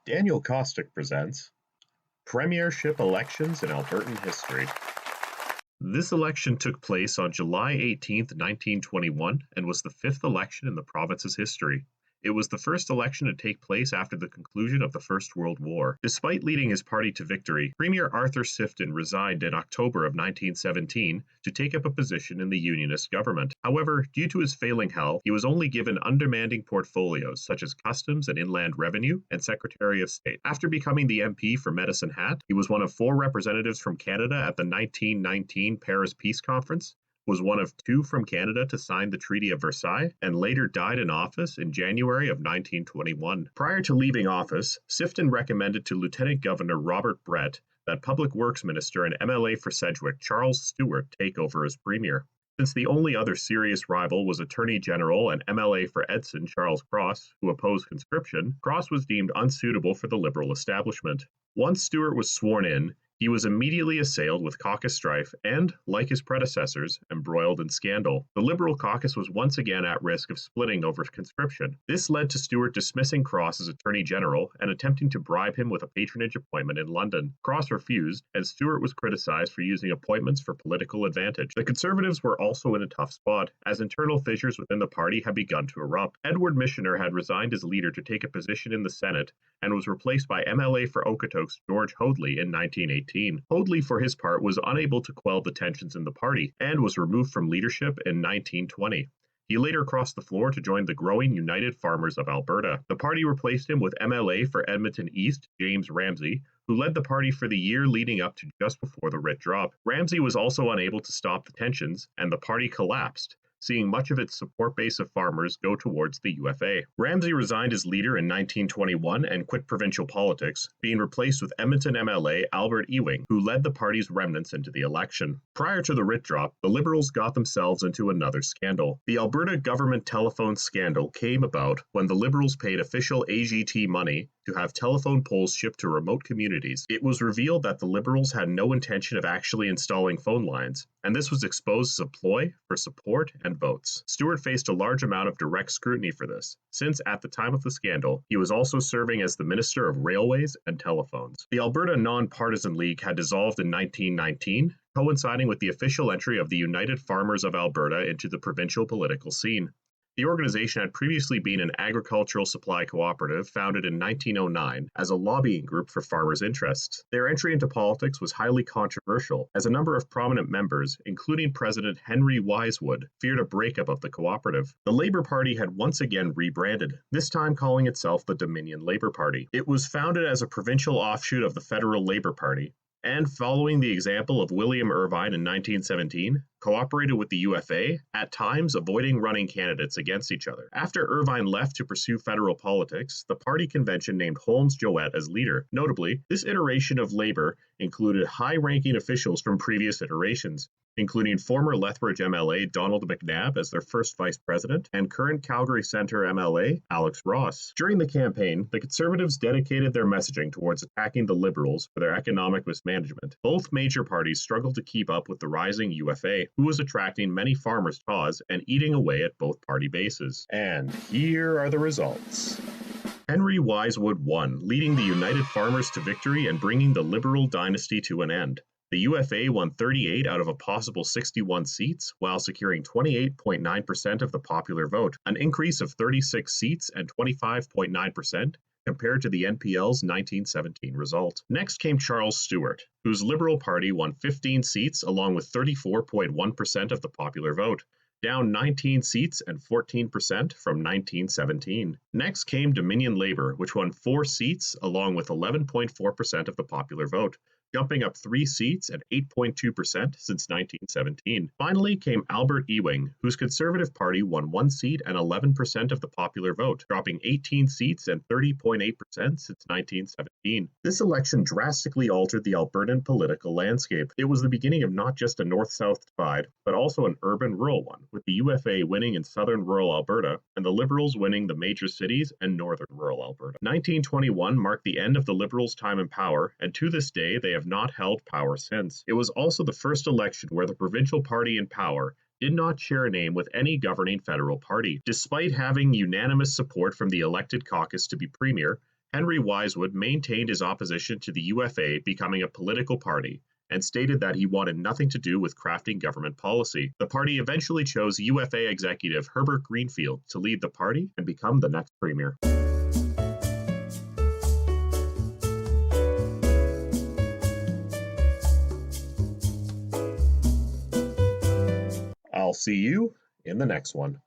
Daniel Kostick presents Premiership Elections in Albertan History. This election took place on July 18, 1921, and was the fifth election in the province's history. It was the first election to take place after the conclusion of the First World War. Despite leading his party to victory, Premier Arthur Sifton resigned in October of 1917 to take up a position in the Unionist government. However, due to his failing health, he was only given undemanding portfolios such as Customs and Inland Revenue and Secretary of State. After becoming the MP for Medicine Hat, he was one of 4 representatives from Canada at the 1919 Paris Peace Conference, was one of 2 from Canada to sign the Treaty of Versailles, and later died in office in January of 1921. Prior to leaving office, Sifton recommended to Lieutenant Governor Robert Brett that Public Works Minister and MLA for Sedgwick Charles Stewart take over as Premier. Since the only other serious rival was Attorney General and MLA for Edson Charles Cross, who opposed conscription, Cross was deemed unsuitable for the Liberal establishment. Once Stewart was sworn in, he was immediately assailed with caucus strife and, like his predecessors, embroiled in scandal. The Liberal caucus was once again at risk of splitting over conscription. This led to Stewart dismissing Cross as Attorney General and attempting to bribe him with a patronage appointment in London. Cross refused, and Stewart was criticized for using appointments for political advantage. The Conservatives were also in a tough spot, as internal fissures within the party had begun to erupt. Edward Missioner had resigned as leader to take a position in the Senate and was replaced by MLA for Okotoks George Hoadley in 1918. Hoadley, for his part, was unable to quell the tensions in the party and was removed from leadership in 1920. He later crossed the floor to join the growing United Farmers of Alberta. The party replaced him with MLA for Edmonton East, James Ramsey, who led the party for the year leading up to just before the writ drop. Ramsey was also unable to stop the tensions, and the party collapsed, seeing much of its support base of farmers go towards the UFA. Ramsey resigned as leader in 1921 and quit provincial politics, being replaced with Edmonton MLA Albert Ewing, who led the party's remnants into the election. Prior to the writ drop, the Liberals got themselves into another scandal. The Alberta government telephone scandal came about when the Liberals paid official AGT money to have telephone poles shipped to remote communities. It was revealed that the Liberals had no intention of actually installing phone lines, and this was exposed as a ploy for support and votes. Stewart faced a large amount of direct scrutiny for this, since at the time of the scandal, he was also serving as the Minister of Railways and Telephones. The Alberta Non-Partisan League had dissolved in 1919, coinciding with the official entry of the United Farmers of Alberta into the provincial political scene. The organization had previously been an agricultural supply cooperative founded in 1909 as a lobbying group for farmers' interests. Their entry into politics was highly controversial, as a number of prominent members, including President Henry Wisewood, feared a breakup of the cooperative. The Labour Party had once again rebranded, this time calling itself the Dominion Labour Party. It was founded as a provincial offshoot of the Federal Labour Party, and following the example of William Irvine in 1917, cooperated with the UFA, at times avoiding running candidates against each other. After Irvine left to pursue federal politics, the party convention named Holmes Jowett as leader. Notably, this iteration of Labour included high-ranking officials from previous iterations, including former Lethbridge MLA Donald McNabb as their first vice president, and current Calgary Centre MLA Alex Ross. During the campaign, the Conservatives dedicated their messaging towards attacking the Liberals for their economic mismanagement. Both major parties struggled to keep up with the rising UFA, who was attracting many farmers' cause and eating away at both party bases. And here are the results. Henry Wisewood won, leading the United Farmers to victory and bringing the Liberal dynasty to an end. The UFA won 38 out of a possible 61 seats, while securing 28.9% of the popular vote, an increase of 36 seats and 25.9% compared to the NPL's 1917 result. Next came Charles Stewart, whose Liberal Party won 15 seats along with 34.1% of the popular vote, down 19 seats and 14% from 1917. Next came Dominion Labour, which won 4 seats along with 11.4% of the popular vote, jumping up 3 seats and 8.2% since 1917. Finally came Albert Ewing, whose Conservative Party won 1 seat and 11% of the popular vote, dropping 18 seats and 30.8% since 1917. This election drastically altered the Albertan political landscape. It was the beginning of not just a north-south divide, but also an urban-rural one, with the UFA winning in southern rural Alberta and the Liberals winning the major cities and northern rural Alberta. 1921 marked the end of the Liberals' time in power, and to this day they have not held power since. It was also the first election where the provincial party in power did not share a name with any governing federal party. Despite having unanimous support from the elected caucus to be premier, Henry Wisewood maintained his opposition to the UFA becoming a political party and stated that he wanted nothing to do with crafting government policy. The party eventually chose UFA executive Herbert Greenfield to lead the party and become the next premier. I'll see you in the next one.